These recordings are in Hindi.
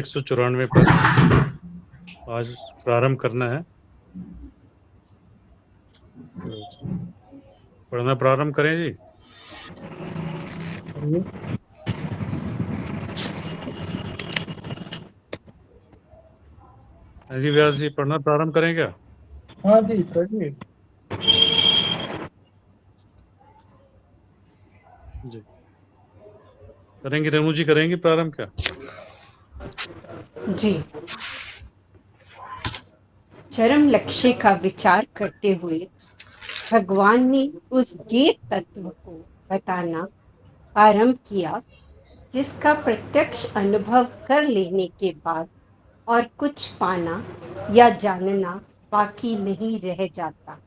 194 पर आज प्रारंभ करना है। पढ़ना प्रारंभ करें जी। जी व्यास जी, पढ़ना प्रारंभ करें क्या? हाँ जी, करिए। जी करेंगे, रेणु जी करेंगे प्रारंभ क्या? जी। चरम लक्ष्य का विचार करते हुए भगवान ने उस ज्ञेय तत्व को बताना आरंभ किया जिसका प्रत्यक्ष अनुभव कर लेने के बाद और कुछ पाना या जानना बाकी नहीं रह जाता।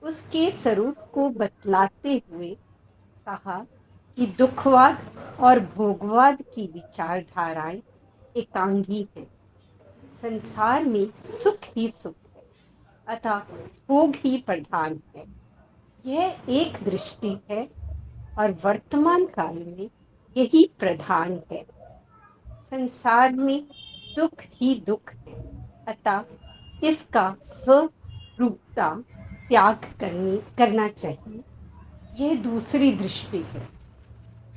उसके स्वरूप को बतलाते हुए कहा कि दुखवाद और भोगवाद की विचारधाराएं एकांगी हैं। संसार में सुख ही सुख है, अतः भोग ही प्रधान है। यह एक दृष्टि है और वर्तमान काल में यही प्रधान है। संसार में दुख ही दुख है, अतः इसका स्वरूपता त्याग करना चाहिए। यह दूसरी दृष्टि है।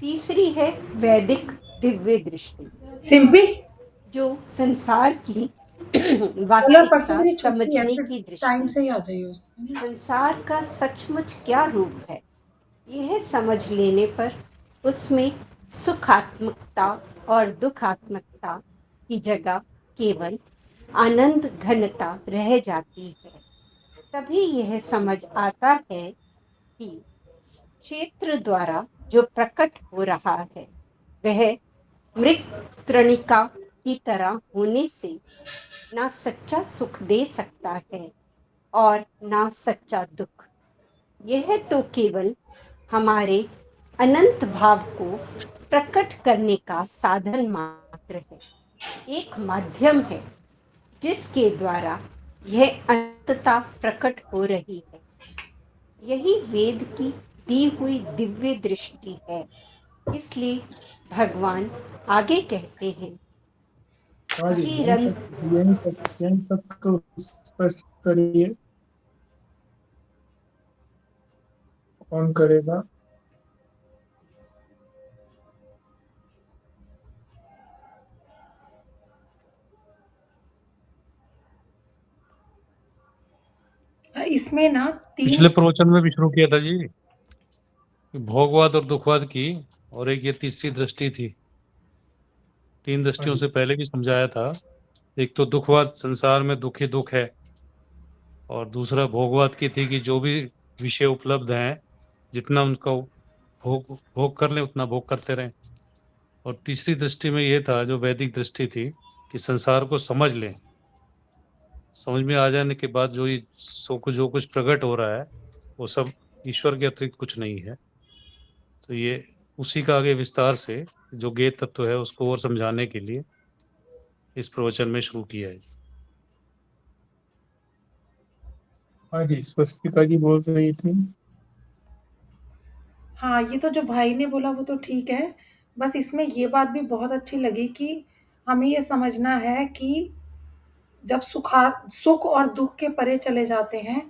तीसरी है वैदिक दिव्य दृष्टि, सिंपी जो संसार की परसों वास्तविकता मेरी छुट्टी है, समझने फिर की टाइम दृष्टि। से ही आ जाइए। संसार का सचमुच क्या रूप है, यह समझ लेने पर उसमें सुखात्मकता और दुखात्मकता की जगह केवल आनंद घनता रह जाती है। तभी यह समझ आता है कि क्षेत्र द्वारा जो प्रकट हो रहा है वह मृग तृणिका की तरह होने से ना सच्चा सुख दे सकता है और ना सच्चा दुख। यह तो केवल हमारे अनंत भाव को प्रकट करने का साधन मात्र है, एक माध्यम है जिसके द्वारा यह अनंतता प्रकट हो रही है। यही वेद की दी हुई दिव्य दृष्टि है। इसलिए भगवान आगे कहते हैं, हाँ जी, वही रंग यहीं तक तो स्पष्ट करिए। कौन करेगा? इसमें ना पिछले 3 प्रवचन में भी शुरू किया था जी, भोगवाद और दुखवाद की, और एक ये तीसरी दृष्टि थी। 3 दृष्टियों से पहले भी समझाया था। एक तो दुखवाद, संसार में दुख ही दुख है, और दूसरा भोगवाद की थी कि जो भी विषय उपलब्ध हैं, जितना उनका भोग भोग कर ले उतना भोग करते रहें। और तीसरी दृष्टि में ये था, जो वैदिक दृष्टि थी, कि संसार को समझ लें। समझ में आ जाने के बाद जो कुछ प्रकट हो रहा है वो सब ईश्वर के अतिरिक्त कुछ नहीं है। तो ये उसी का आगे विस्तार से जो ज्ञेय तत्व है उसको और समझाने के लिए इस प्रवचन में शुरू किया है। हाँ जी, स्वस्तिका जी बोल रही थी। हाँ, ये तो जो भाई ने बोला वो तो ठीक है। बस इसमें ये बात भी बहुत अच्छी लगी कि हमें ये समझना है कि जब सुख और दुख के परे चले जाते हैं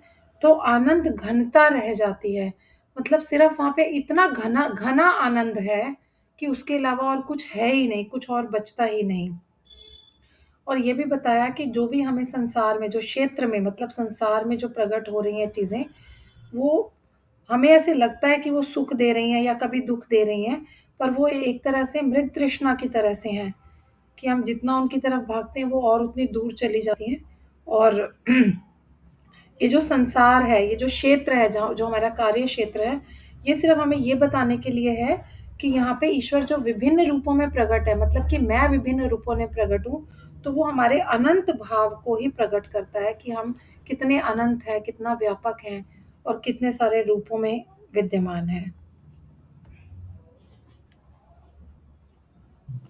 तो आनंद घनता रह जाती है। मतलब सिर्फ वहाँ पे इतना घना घना आनंद है कि उसके अलावा और कुछ है ही नहीं, कुछ और बचता ही नहीं। और ये भी बताया कि जो भी हमें संसार में, जो क्षेत्र में, मतलब संसार में जो प्रकट हो रही हैं चीज़ें, वो हमें ऐसे लगता है कि वो सुख दे रही हैं या कभी दुख दे रही हैं, पर वो एक तरह से मृग तृष्णा की तरह से हैं कि हम जितना उनकी तरफ भागते हैं वो और उतनी दूर चली जाती हैं। और ये जो संसार है, ये जो क्षेत्र है, जहाँ जो हमारा कार्य क्षेत्र है, ये सिर्फ हमें ये बताने के लिए है कि यहाँ पे ईश्वर जो विभिन्न रूपों में प्रकट है, मतलब कि मैं विभिन्न रूपों में प्रकट हूँ, तो वो हमारे अनंत भाव को ही प्रकट करता है कि हम कितने अनंत हैं, कितना व्यापक हैं और कितने सारे रूपों में विद्यमान हैं।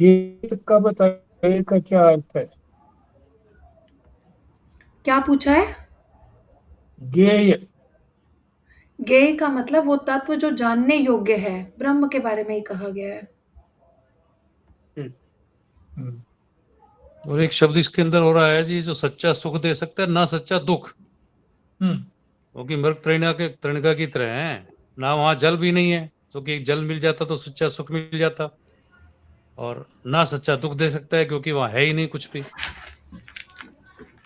गीत का बताइए का क्या अर्थ है? क्या पूछा है? गेय। ज्ञेय का मतलब वो तत्व जो जानने योग्य है, ब्रह्म के बारे में ही कहा गया है। हम्म, और एक शब्द इसके अंदर हो रहा है जी, जो सच्चा सुख दे सकता है ना सच्चा दुख, क्योंकि मृग तृणिका की तरह है ना, वहां जल भी नहीं है, क्योंकि जल मिल जाता तो सच्चा सुख मिल जाता, और ना सच्चा दुख दे सकता है क्योंकि वहां है ही नहीं कुछ भी,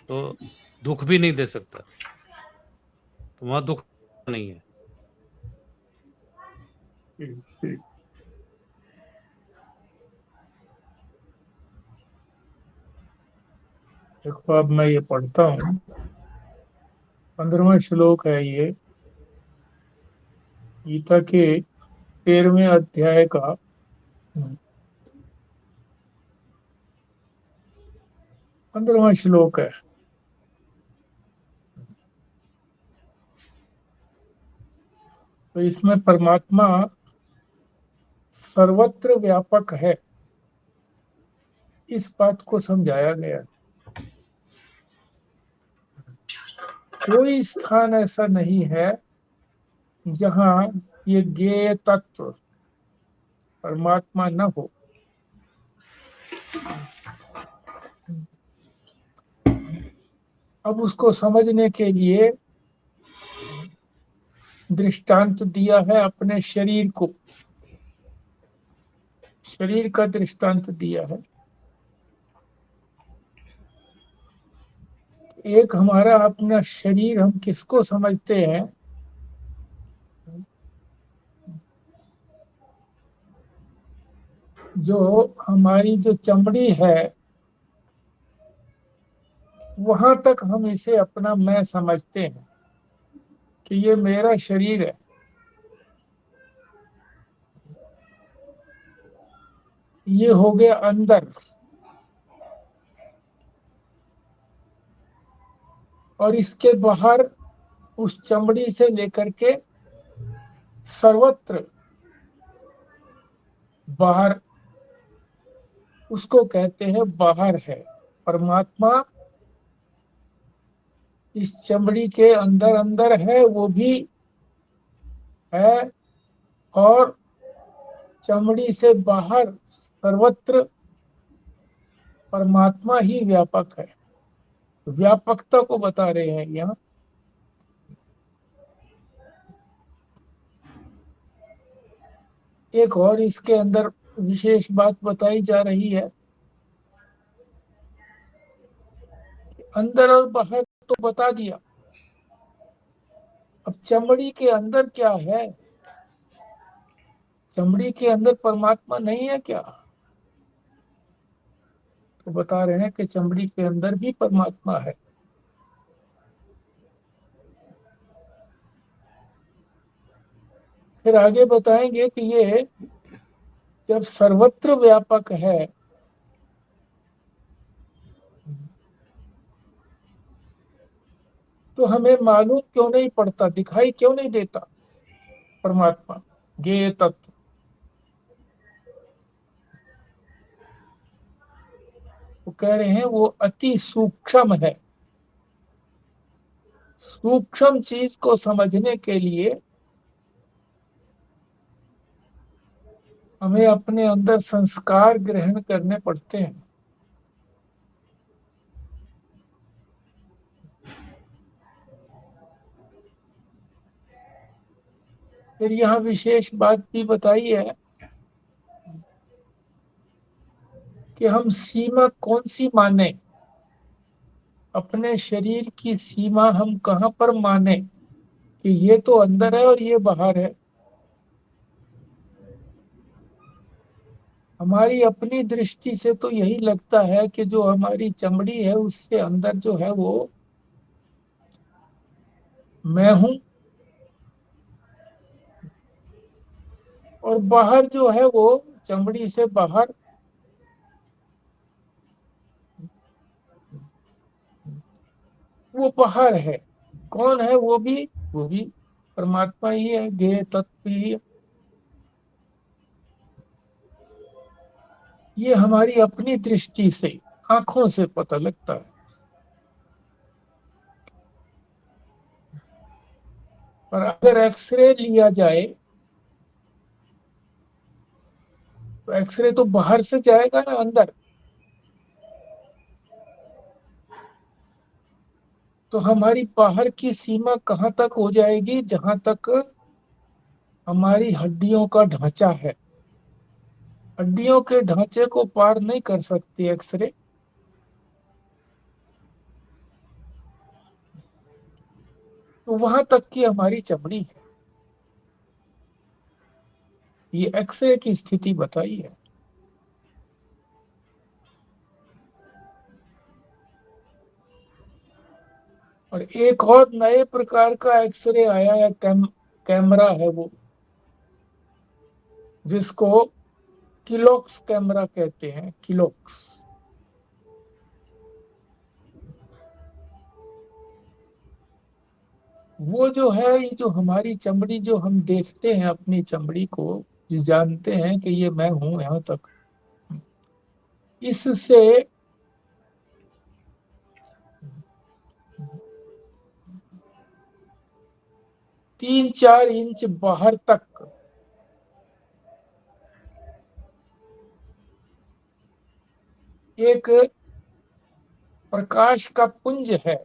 तो दुख भी नहीं दे सकता, तो वहां दुख नहीं है। ठीक। देखो अब मैं ये पढ़ता हूँ, 15वां श्लोक है ये, गीता के 13वें अध्याय का 15वां श्लोक है। तो इसमें परमात्मा सर्वत्र व्यापक है, इस बात को समझाया गया। कोई स्थान ऐसा नहीं है जहां ये ज्ञेय तत्व परमात्मा न हो। अब उसको समझने के लिए दृष्टांत दिया है अपने शरीर को, शरीर का दृष्टांत दिया है। एक हमारा अपना शरीर, हम किसको समझते हैं? जो हमारी जो चमड़ी है, वहां तक हम इसे अपना मैं समझते हैं कि ये मेरा शरीर है। ये हो गया अंदर, और इसके बाहर उस चमड़ी से लेकर के सर्वत्र बाहर, उसको कहते हैं बाहर है। परमात्मा इस चमड़ी के अंदर अंदर है, वो भी है, और चमड़ी से बाहर सर्वत्र परमात्मा ही व्यापक है। व्यापकता को बता रहे हैं यहाँ। एक और इसके अंदर विशेष बात बताई जा रही है, अंदर और बाहर तो बता दिया, अब चमड़ी के अंदर क्या है? चमड़ी के अंदर परमात्मा नहीं है क्या? तो बता रहे हैं कि चमड़ी के अंदर भी परमात्मा है। फिर आगे बताएंगे कि ये जब सर्वत्र व्यापक है, तो हमें मालूम क्यों नहीं पड़ता, दिखाई क्यों नहीं देता परमात्मा ज्ञेय तत्व? वो कह रहे हैं वो अति सूक्ष्म है। सूक्ष्म चीज को समझने के लिए हमें अपने अंदर संस्कार ग्रहण करने पड़ते हैं। फिर यहाँ विशेष बात भी बताई है कि हम सीमा कौन सी माने, अपने शरीर की सीमा हम कहाँ पर माने कि ये तो अंदर है और ये बाहर है। हमारी अपनी दृष्टि से तो यही लगता है कि जो हमारी चमड़ी है उससे अंदर जो है वो मैं हूं, और बाहर जो है वो चमड़ी से बाहर वो बाहर है। कौन है वो भी परमात्मा ही है, ज्ञेय तत्व ही है। ये हमारी अपनी दृष्टि से, आंखों से पता लगता है। पर अगर एक्सरे लिया जाए तो एक्सरे तो बाहर से जाएगा ना अंदर, तो हमारी बाहर की सीमा कहाँ तक हो जाएगी? जहां तक हमारी हड्डियों का ढांचा है। हड्डियों के ढांचे को पार नहीं कर सकती एक्सरे। तो वहां तक की हमारी चमड़ी है। ये एक्सरे की स्थिति बताई है। और एक और नए प्रकार का एक्सरे आया है, कैमरा है वो, जिसको किलोक्स कैमरा कहते हैं। किलोक्स। वो जो है, ये जो हमारी चमड़ी, जो हम देखते हैं अपनी चमड़ी को, जो जानते हैं कि ये मैं हूं यहाँ तक, इससे 3-4 इंच बाहर तक एक प्रकाश का पुंज है,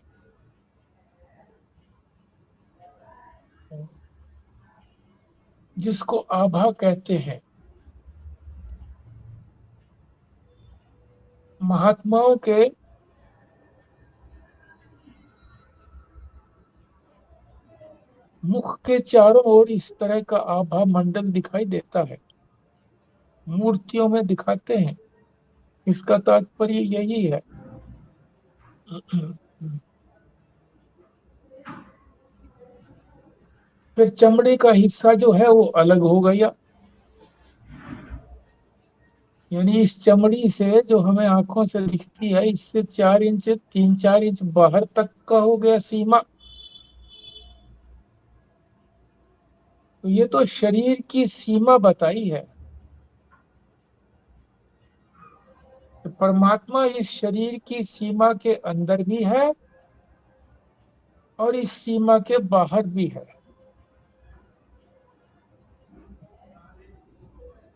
जिसको आभा कहते हैं। महात्माओं के मुख के चारों ओर इस तरह का आभा मंडल दिखाई देता है। मूर्तियों में दिखाते हैं। इसका तात्पर्य यही है। फिर चमड़े का हिस्सा जो है वो अलग हो गया। यानी इस चमड़ी से जो हमें आंखों से दिखती है, इससे 4 इंच, 3-4 इंच बाहर तक का हो गया सीमा। तो ये तो शरीर की सीमा बताई है। तो परमात्मा इस शरीर की सीमा के अंदर भी है और इस सीमा के बाहर भी है।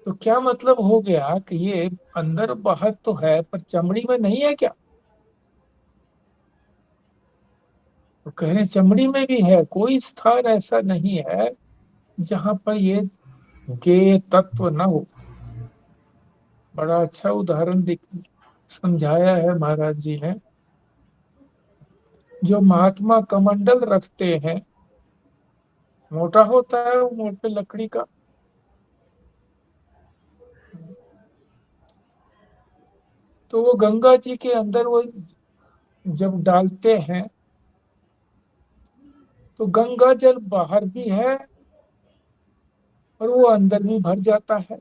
तो क्या मतलब हो गया कि ये अंदर बाहर तो है, पर चमड़ी में नहीं है क्या? तो कह रहे हैं चमड़ी में भी है। कोई स्थान ऐसा नहीं है जहां पर ये ज्ञेय तत्व न हो। बड़ा अच्छा उदाहरण समझाया है महाराज जी ने। जो महात्मा कमंडल रखते हैं, मोटा होता है वो, मोटे लकड़ी का। तो वो गंगा जी के अंदर वो जब डालते हैं, तो गंगा जल बाहर भी है और वो अंदर भी भर जाता है।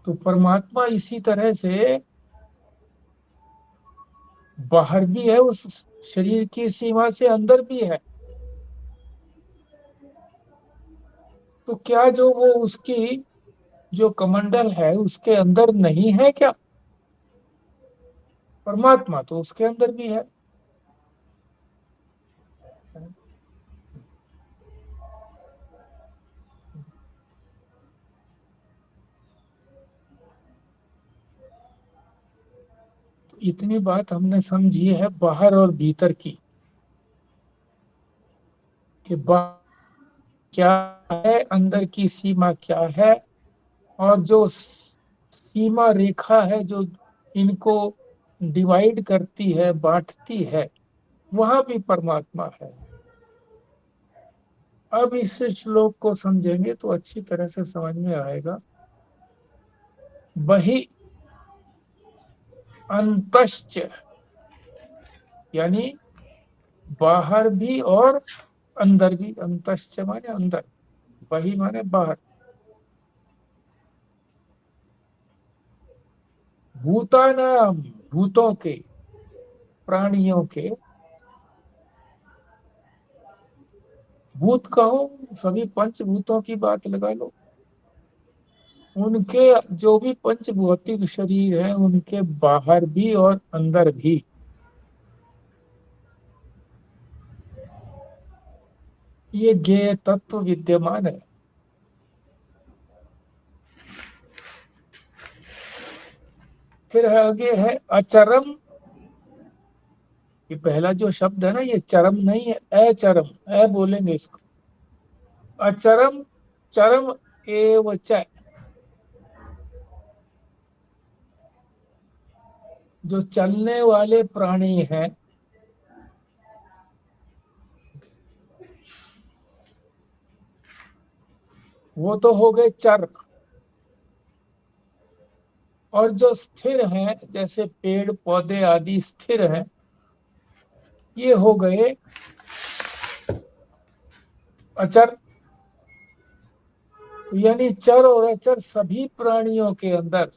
तो परमात्मा इसी तरह से बाहर भी है उस शरीर की सीमा से, अंदर भी है। तो क्या जो वो उसकी जो कमंडल है उसके अंदर नहीं है क्या? परमात्मा तो उसके अंदर भी है। तो इतनी बात हमने समझी है बाहर और भीतर की, कि बाहर क्या है, अंदर की सीमा क्या है, और जो सीमा रेखा है जो इनको डिवाइड करती है, बांटती है, वहां भी परमात्मा है। अब इस श्लोक को समझेंगे तो अच्छी तरह से समझ में आएगा। वही अंतश्च, यानी बाहर भी और अंदर भी। अंतश्च माने अंदर, वही माने बाहर। भूतानाम, भूतों के, प्राणियों के। भूत कहो, सभी पंचभूतों की बात लगा लो। उनके जो भी पंचभौतिक शरीर है, उनके बाहर भी और अंदर भी ये ज्ञेय तत्व विद्यमान है। फिर आगे है अचरम। ये पहला जो शब्द है ना, ये चरम नहीं है, अचरम, अ बोलेंगे इसको। अचरम चरम एव च, जो चलने वाले प्राणी हैं, वो तो हो गए चर। और जो स्थिर हैं, जैसे पेड़ पौधे आदि स्थिर हैं, ये हो गए अचर। तो यानी चर और अचर सभी प्राणियों के अंदर,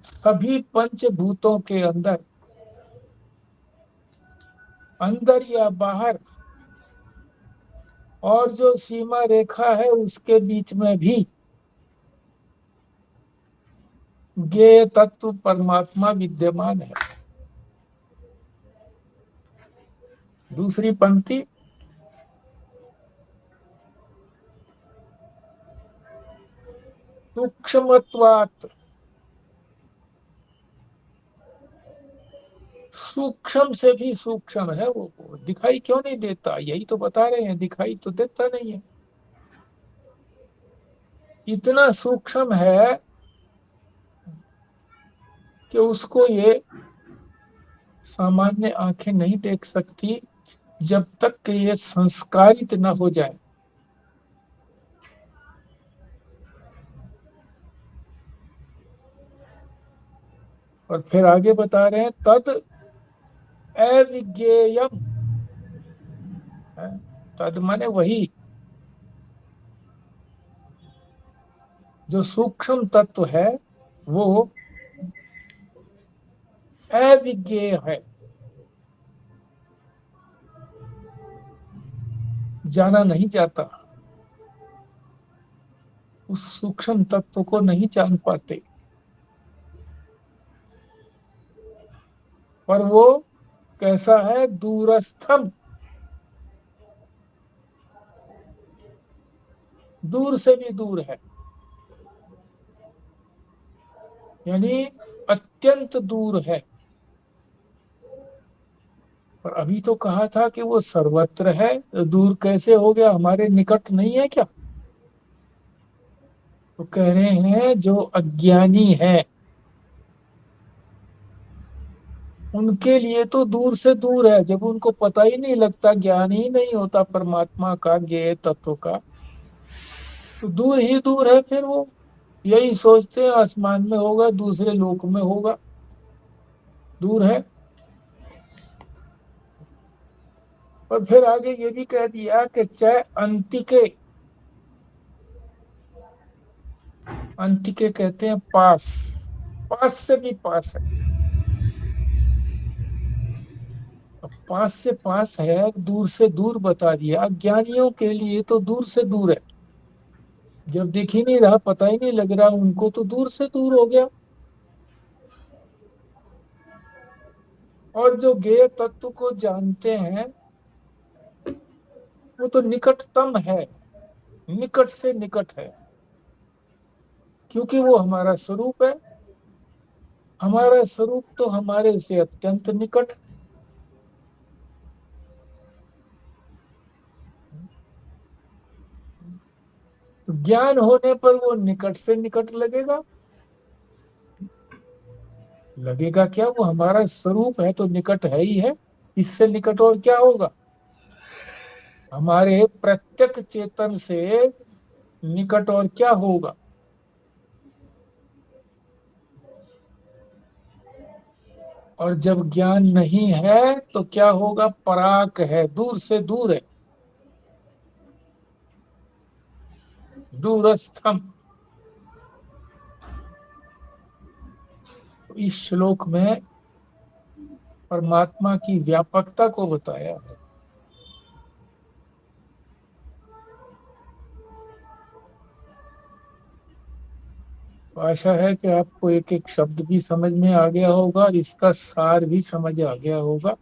सभी पंचभूतों के अंदर, अंदर या बाहर, और जो सीमा रेखा है उसके बीच में भी ज्ञेय तत्व परमात्मा विद्यमान है। दूसरी पंक्ति, सूक्ष्मत्वात्, सूक्ष्म से भी सूक्ष्म है वो दिखाई क्यों नहीं देता, यही तो बता रहे हैं, दिखाई तो देता नहीं है। इतना सूक्ष्म है कि उसको ये सामान्य आंखें नहीं देख सकती जब तक कि ये संस्कारित न हो जाए। और फिर आगे बता रहे हैं तद अविज्ञेयम, तद माने वही, जो सूक्ष्म तत्व है वो अविज्ञेय है, जाना नहीं जाता, उस सूक्ष्म तत्व को नहीं जान पाते। पर वो कैसा है, दूरस्थम, दूर से भी दूर है, यानी अत्यंत दूर है। पर अभी तो कहा था कि वो सर्वत्र है, तो दूर कैसे हो गया, हमारे निकट नहीं है क्या? तो कह रहे हैं जो अज्ञानी है उनके लिए तो दूर से दूर है, जब उनको पता ही नहीं लगता, ज्ञान ही नहीं होता परमात्मा का, ज्ञेय तत्व का, तो दूर ही दूर है। फिर वो यही सोचते हैं आसमान में होगा, दूसरे लोक में होगा, दूर है। और फिर आगे ये भी कह दिया कि चाहे अंतिके, अंतिके कहते हैं पास, पास से भी पास है। अब पास से पास है, दूर से दूर बता दिया, ज्ञानियों के लिए तो दूर से दूर है, जब दिख ही नहीं रहा, पता ही नहीं लग रहा उनको, तो दूर से दूर हो गया। और जो ज्ञेय तत्व को जानते हैं वो तो निकटतम है, निकट से निकट है, क्योंकि वो हमारा स्वरूप है। हमारा स्वरूप तो हमारे से अत्यंत निकट। तो ज्ञान होने पर वो निकट से निकट लगेगा, लगेगा क्या, वो हमारा स्वरूप है तो निकट है ही है, इससे निकट और क्या होगा, हमारे प्रत्यक्ष चेतन से निकट और क्या होगा। और जब ज्ञान नहीं है तो क्या होगा, पराक है, दूर से दूर है, दूरस्थम। तो इस श्लोक में परमात्मा की व्यापकता को बताया है। आशा है कि आपको एक एक शब्द भी समझ में आ गया होगा और इसका सार भी समझ आ गया होगा।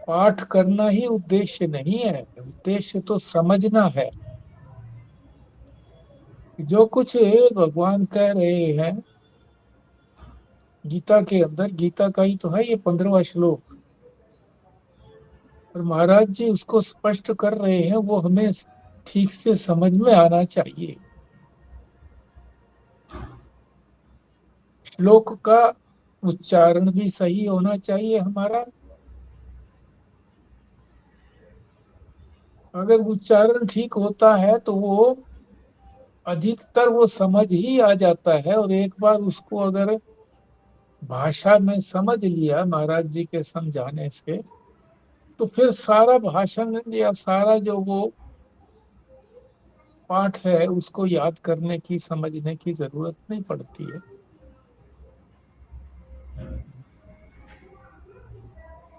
पाठ करना ही उद्देश्य नहीं है, उद्देश्य तो समझना है। जो कुछ भगवान कह रहे हैं गीता के अंदर, गीता का ही तो है ये 15वां श्लोक, और महाराज जी उसको स्पष्ट कर रहे हैं, वो हमें ठीक से समझ में आना चाहिए। श्लोक का उच्चारण भी सही होना चाहिए हमारा। अगर उच्चारण ठीक होता है तो वो अधिकतर वो समझ ही आ जाता है, और एक बार उसको अगर भाषा में समझ लिया महाराज जी के समझाने से, तो फिर सारा भाषण या सारा जो वो पाठ है उसको याद करने की, समझने की जरूरत नहीं पड़ती है।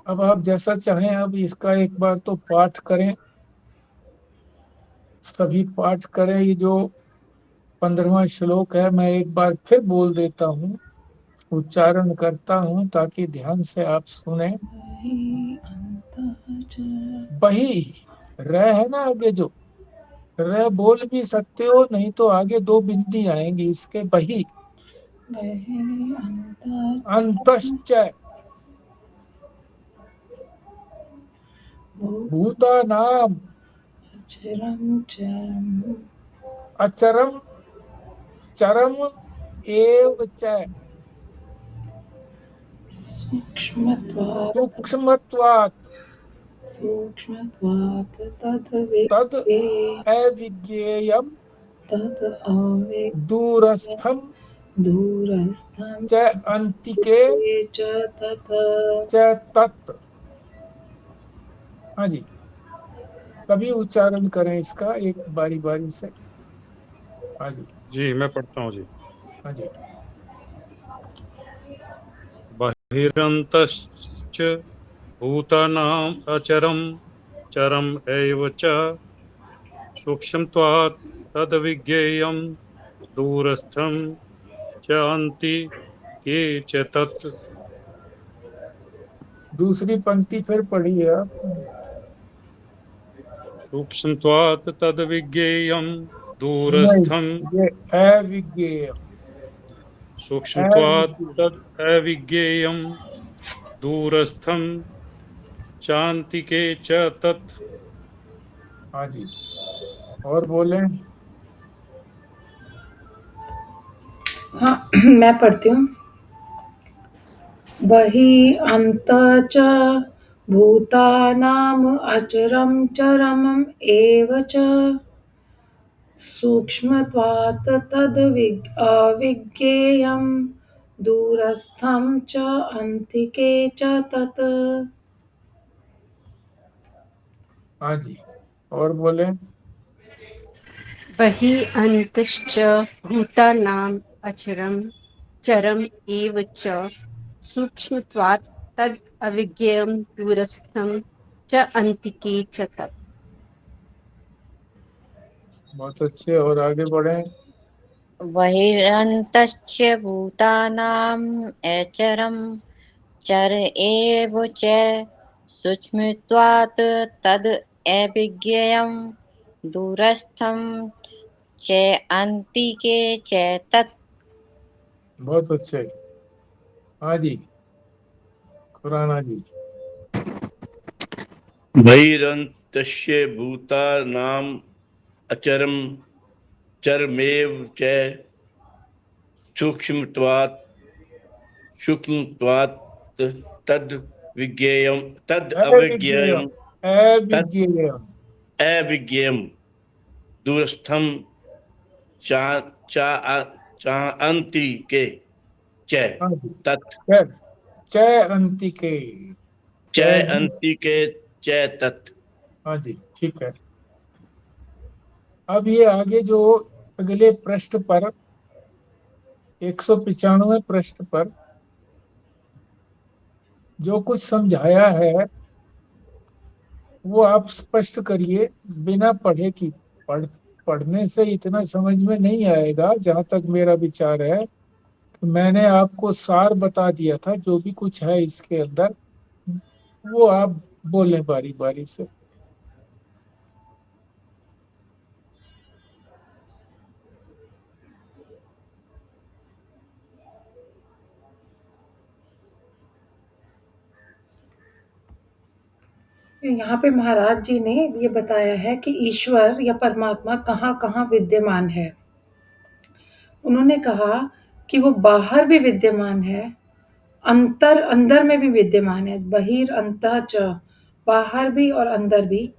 अब आप जैसा चाहें, अब इसका एक बार तो पाठ करें, सभी पाठ करें। ये जो 15वां श्लोक है, मैं एक बार फिर बोल देता हूँ, उच्चारण करता हूँ ताकि ध्यान से आप सुने। बही र है ना आगे, जो र बोल भी सकते हो, नहीं तो आगे दो बिंदी आएंगी इसके, बही अंतश्च भूतानाम अचरम चरम एव च सूक्ष्मत्वात् तद अविज्ञेयम दूरस्थम च अंतिके च तत्। हाँ जी, सभी उच्चारण करें इसका एक बारी बारी से। हाँ जी। जी मैं पढ़ता हूँ जी। हाँ जी। बहिरन्तश्च भूतानाम् अचरं चरम् एव च सूक्ष्मत्वात् तद्विज्ञेयं दूरस्थं च अन्तिके च तत्। दूसरी पंक्ति फिर पढ़िए आप। सूक्ष्मत्वात् तद्विज्ञेयं दूरस्थं। नहीं, ये अविज्ञेय, सूक्ष्मत्वात् तद् अविज्ञेयं दूरस्थं चान्तिके च तत्। हाँ जी, और बोले। हाँ, मैं पढ़ती हूँ। बहि अंत च भूतानाम अचरम चरमम एव च सूक्ष्मत्वात् अविज्ञेयं दूरस्थं च अन्तिके च तत्। हाँ जी, और बोले। बहि अन्तश्च भूतानाम् अचरं चरम् एव च सूक्ष्मत्वात् तद् अविज्ञेयं दूरस्थं च अन्तिके च तत्। बहुत अच्छे, और आगे बढ़े। बहिरन्तश्च भूतानाम् अचरं चर एव च सूक्ष्मत्वात् तद् अविज्ञेयं दूरस्थं च अन्तिके च तत्। बहुत अच्छे। हाँ जी, खुराना जी। बहिरन्तस्य भूतानाम् अचरं चरमेव च सूक्ष्मत्वात् तद् विज्ञेयं तद् अविज्ञेयं तद् अविज्ञेय अविज्ञेयं दूरस्थं चान्तिके च हाँ जी, तत्। च अंतिके, च अन्तिके च तत्। हाँ जी, ठीक है। अब ये आगे जो अगले पृष्ठ पर 195 पृष्ठ पर जो कुछ समझाया है वो आप स्पष्ट करिए, बिना पढ़े की। पढ़ने से इतना समझ में नहीं आएगा, जहां तक मेरा विचार है। तो मैंने आपको सार बता दिया था, जो भी कुछ है इसके अंदर वो आप बोलें बारी बारी से। यहाँ पे महाराज जी ने ये बताया है कि ईश्वर या परमात्मा कहाँ-कहाँ विद्यमान है। उन्होंने कहा कि वो बाहर भी विद्यमान है, अंदर में भी विद्यमान है, बहिरंतः च, बाहर भी और अंदर भी।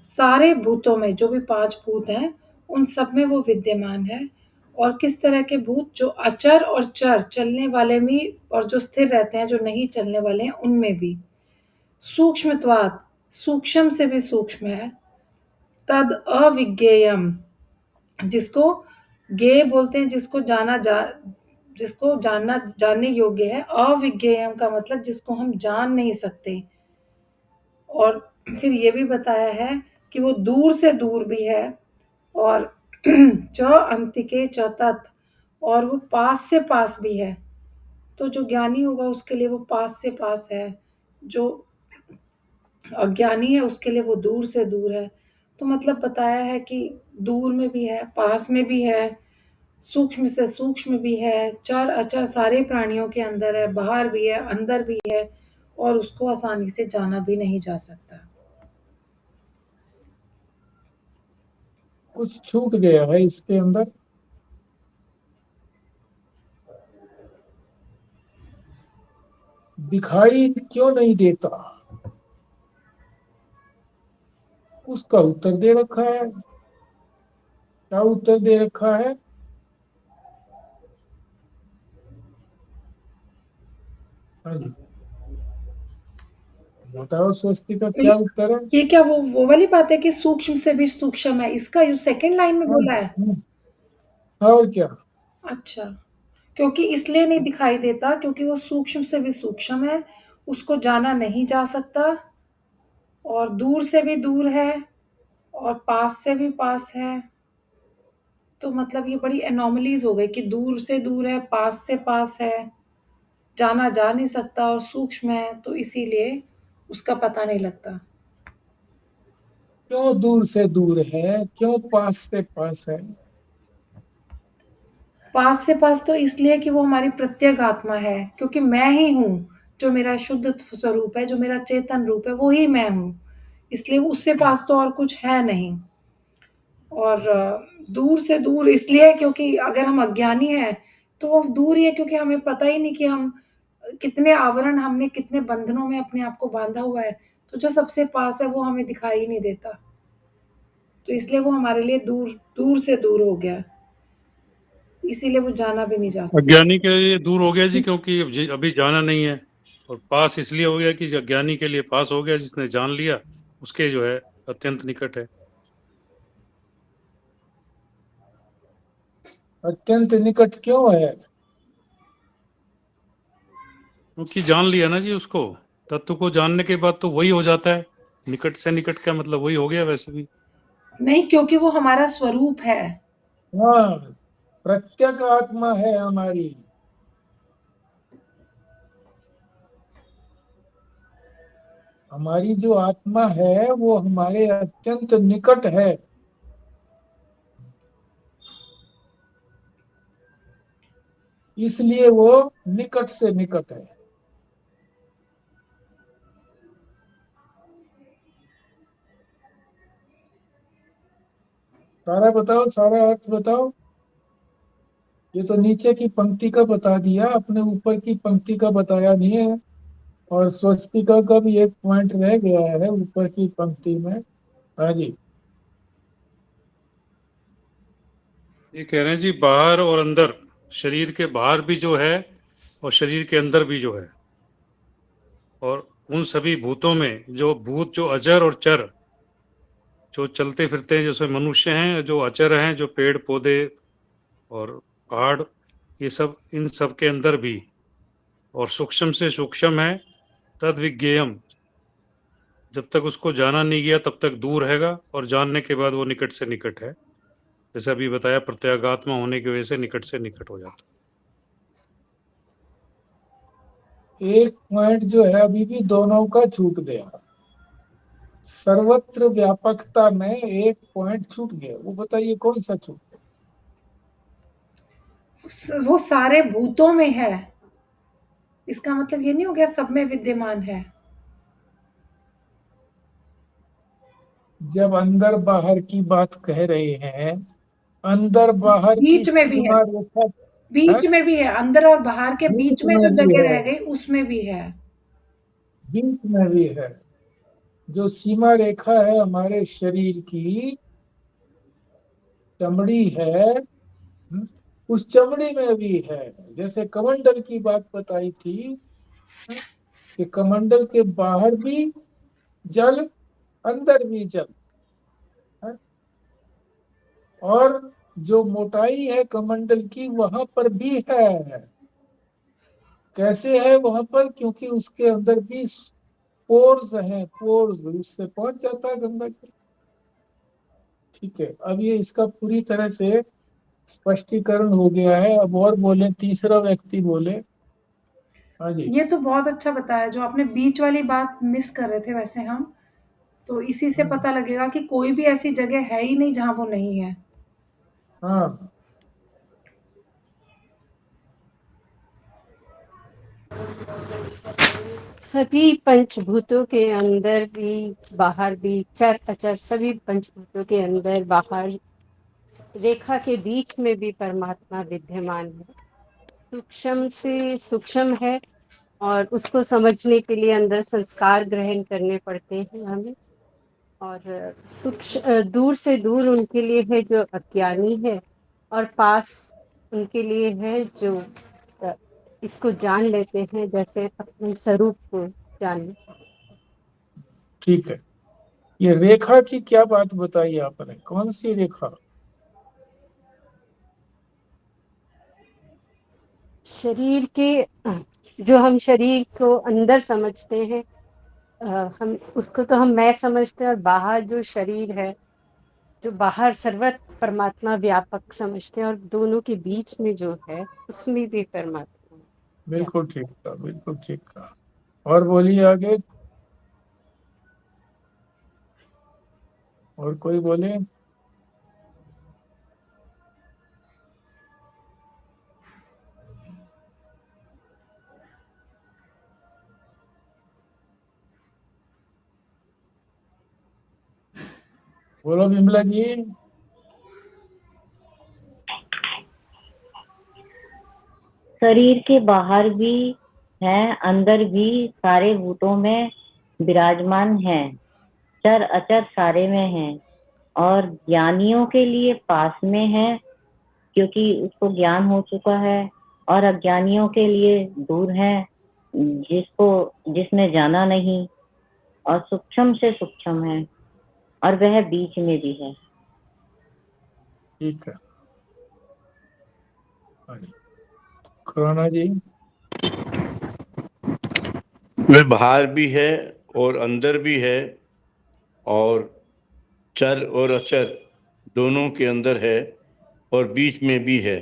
सारे भूतों में, जो भी 5 भूत हैं, उन सब में वो विद्यमान है। और किस तरह के भूत? जो अचर और चर, चलने वाले भी और जो स्थिर रहते हैं, जो नहीं चलने वाले हैं, उनमें भी। सूक्ष्मत्वात्, सूक्ष्म से भी सूक्ष्म है। तद अविज्ञेयम, जिसको ज्ञेय बोलते हैं, जिसको जानने योग्य है। अविज्ञेयम का मतलब जिसको हम जान नहीं सकते। और फिर ये भी बताया है कि वो दूर से दूर भी है, और च अंतिके च तत्, और वो पास से पास भी है। तो जो ज्ञानी होगा उसके लिए वो पास से पास है, जो अज्ञानी है उसके लिए वो दूर से दूर है। तो मतलब बताया है कि दूर में भी है, पास में भी है, सूक्ष्म से सूक्ष्म भी है, चर अचर सारे प्राणियों के अंदर है, बाहर भी है, अंदर भी है, और उसको आसानी से जाना भी नहीं जा सकता। कुछ छूट गया है इसके अंदर। दिखाई क्यों नहीं देता, उसका उत्तर दे रखा है। क्या उत्तर दे रखा है? हाँ जी, बताओ स्वस्ति का क्या उत्तर है? ये क्या वो वाली बात है कि सूक्ष्म से भी सूक्ष्म है, इसका जो सेकंड लाइन में हाँ, बोला है? और क्या? अच्छा, क्योंकि इसलिए नहीं दिखाई देता क्योंकि वो सूक्ष्म से भी सूक्ष्म है, उसको जाना नहीं जा सकता, और दूर से भी दूर है, और पास से भी पास है। तो मतलब ये बड़ी एनोमलीज हो गई कि दूर से दूर है, पास से पास है, जाना जा नहीं सकता, और सूक्ष्म है, तो इसीलिए उसका पता नहीं लगता। क्यों दूर से दूर है, क्यों पास से पास है? पास से पास तो इसलिए कि वो हमारी प्रत्येक आत्मा है, क्योंकि मैं ही हूँ, जो मेरा शुद्ध स्वरूप है, जो मेरा चेतन रूप है, वो ही मैं हूँ। इसलिए उससे पास तो और कुछ है नहीं। और दूर से दूर इसलिए क्योंकि अगर हम अज्ञानी हैं, तो वो दूर ही है क्योंकि हमें पता ही नहीं कि हम कितने आवरण, हमने कितने बंधनों में अपने आप को बाँधा हुआ है। तो जो सबसे पास है वो हमें दिखाई ही नहीं देता। तो इसलिए वो हमारे लिए दूर दूर से दूर हो गया। इसीलिए वो जाना भी नहीं जा सकता। अज्ञानी के लिए दूर हो गया जी, क्योंकि अभी जाना नहीं है। और पास इसलिए हो गया कि अज्ञानी के लिए पास हो गया, जिसने जान लिया उसके जो है अत्यंत निकट है। अत्यंत निकट क्यों है? क्योंकि जान लिया ना जी उसको। तत्व को जानने के बाद तो वही हो जाता है। निकट से निकट का मतलब वही हो गया वैसे भी। नहीं, क्योंकि वो हमारा स्वरूप है। हाँ, प्रत्येक आत्मा है हमारी। हमारी जो आत्मा है वो हमारे अत्यंत निकट है। इसलिए वो निकट से निकट है। सारा बताओ, सारा अर्थ बताओ। ये तो नीचे की पंक्ति का बता दिया, अपने ऊपर की पंक्ति का बताया नहीं है। और स्वस्तिका का भी एक पॉइंट रह गया है ऊपर की पंक्ति में। हाँ जी। ये कह रहे हैं जी, बाहर और अंदर, शरीर के बाहर भी जो है और शरीर के अंदर भी जो है, और उन सभी भूतों में जो भूत, जो अजर और चर, जो चलते फिरते हैं, जैसे मनुष्य हैं, जो अचर हैं, जो पेड़ पौधे और पहाड़, ये सब, इन सब के अंदर भी, और सूक्ष्म से सूक्ष्म है। तद विज्ञेयम, जब तक उसको जाना नहीं गया तब तक दूर हैगा, और जानने के बाद वो निकट से निकट है। जैसे अभी बताया, प्रत्यागात्मा होने की वजह से निकट से निकट हो जाता एक पॉइंट जो है अभी भी दोनों का छूट गया। सर्वत्र व्यापकता में एक पॉइंट छूट गया, वो बताइए कौन सा छूट गया? वो सारे भूतों में है। इसका मतलब ये नहीं हो गया सब में विद्यमान है। जब अंदर बाहर की बात कह रहे हैं, अंदर बाहर की बीच में भी है, सीमा रेखा बीच में भी है, अंदर और बाहर के बीच में जो भी जगह है, रह गई उसमें भी है। बीच में भी है। जो सीमा रेखा है हमारे शरीर की, चमड़ी है, उस चमड़ी में भी है। जैसे कमंडल की बात बताई थी, कि कमंडल के बाहर भी जल, अंदर भी जल है। और जो मोटाई है कमंडल की, वहां पर भी है। कैसे है वहां पर? क्योंकि उसके अंदर भी पोर्स हैं, पोर्स, उससे पहुंच जाता है गंगा जल। ठीक है, अब ये इसका पूरी तरह से स्पष्टीकरण हो गया है। अब और बोले, तीसरा व्यक्ति बोले। हाँ जी। ये तो बहुत अच्छा बताया, जो आपने बीच वाली बात मिस कर रहे थे वैसे हम, तो इसी से पता लगेगा कि कोई भी ऐसी जगह है ही नहीं जहाँ वो नहीं है। हाँ, सभी पंचभूतों के अंदर भी बाहर भी, चर अचर सभी पंचभूतों के अंदर बाहर, रेखा के बीच में भी परमात्मा विद्यमान है। सूक्ष्म से सूक्ष्म है, और उसको समझने के लिए अंदर संस्कार ग्रहण करने पड़ते हैं हमें। और सूक्ष्म दूर से दूर उनके लिए है जो अज्ञानी है, और पास उनके लिए है जो अ, इसको जान लेते हैं, जैसे अपने स्वरूप को जान। ठीक है। ये रेखा की क्या बात बताई आपने? कौन सी रेखा? शरीर के, जो हम शरीर को अंदर समझते हैं, हम उसको तो हम मैं समझते हैं, और बाहर जो शरीर है, जो बाहर सर्वत्र परमात्मा व्यापक समझते हैं, और दोनों के बीच में जो है उसमें भी परमात्मा व्यापक। बिल्कुल ठीक था, बिल्कुल ठीक था। और बोलिए आगे। और कोई बोले। बोलो विमला जी। शरीर के बाहर भी हैं, अंदर भी सारे भूतों में विराजमान हैं, चर अचर सारे में हैं, और ज्ञानियों के लिए पास में है क्योंकि उसको ज्ञान हो चुका है, और अज्ञानियों के लिए दूर है जिसने जाना नहीं, और सूक्ष्म से सूक्ष्म है, और वह बीच में भी है। ठीक है। हाँ जी। खुराना जी। वह बाहर भी है और अंदर भी है, और चर और अचर दोनों के अंदर है, और बीच में भी है,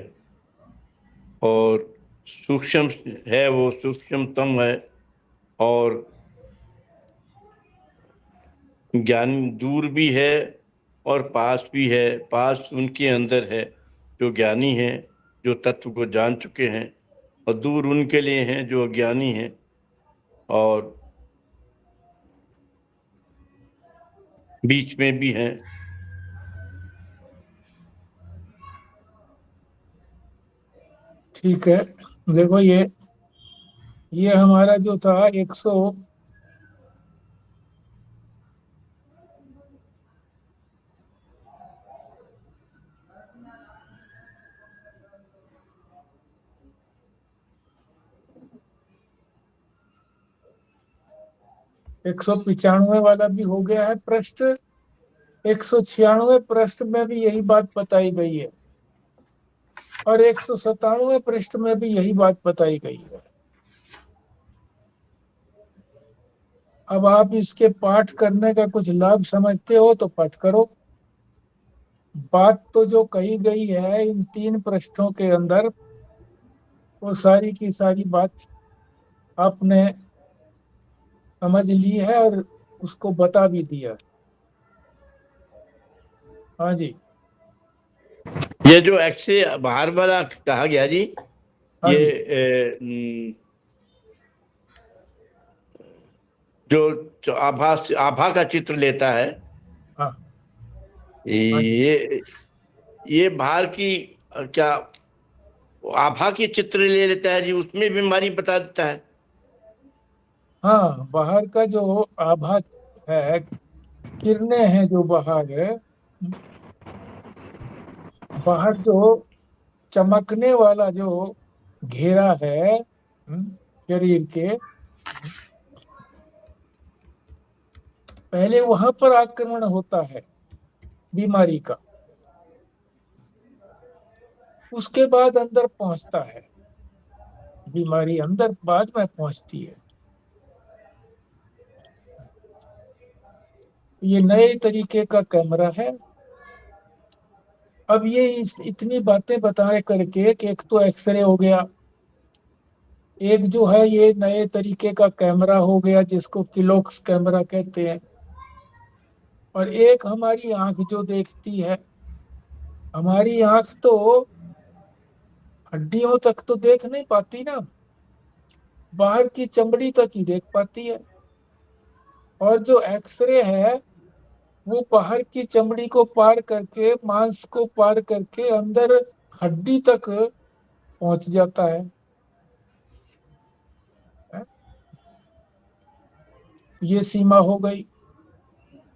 और सूक्ष्म है, वो सूक्ष्मतम है, और ज्ञान दूर भी है और पास भी है। पास उनके अंदर है जो ज्ञानी हैं, जो तत्व को जान चुके हैं, और दूर उनके लिए हैं जो अज्ञानी हैं, और बीच में भी हैं। ठीक है। देखो, ये हमारा जो था 195 वाला भी हो गया है पृष्ठ। 196 पृष्ठ में भी यही बात बताई गई है, और 197 पृष्ठ में भी यही बात बताई गई है। अब आप इसके पाठ करने का कुछ लाभ समझते हो तो पाठ करो। बात तो जो कही गई है इन 3 पृष्ठों के अंदर, वो सारी की सारी बात आपने समझ ली है, और उसको बता भी दिया। हाँ जी। ये जो एक्से बाहर वाला कहा गया जी, हाँ ये जी। जो आभा का चित्र लेता है, हाँ ये बाहर की क्या आभा की चित्र ले लेता है जी, उसमें बीमारी बता देता है। हाँ, बाहर का जो आभा है, किरणें हैं जो बाहर है, बाहर जो चमकने वाला जो घेरा है शरीर के, पहले वहां पर आक्रमण होता है बीमारी का, उसके बाद अंदर पहुंचता है। बीमारी अंदर बाद में पहुंचती है। ये नए तरीके का कैमरा है। अब ये इतनी बातें बताने करके कि एक तो एक्सरे हो गया, एक जो है ये नए तरीके का कैमरा हो गया जिसको किलोक्स कैमरा कहते हैं, और एक हमारी आंख जो देखती है। हमारी आंख तो हड्डियों तक तो देख नहीं पाती ना, बाहर की चमड़ी तक ही देख पाती है। और जो एक्सरे है वो बाहर की चमड़ी को पार करके, मांस को पार करके अंदर हड्डी तक पहुंच जाता है। ये सीमा हो गई।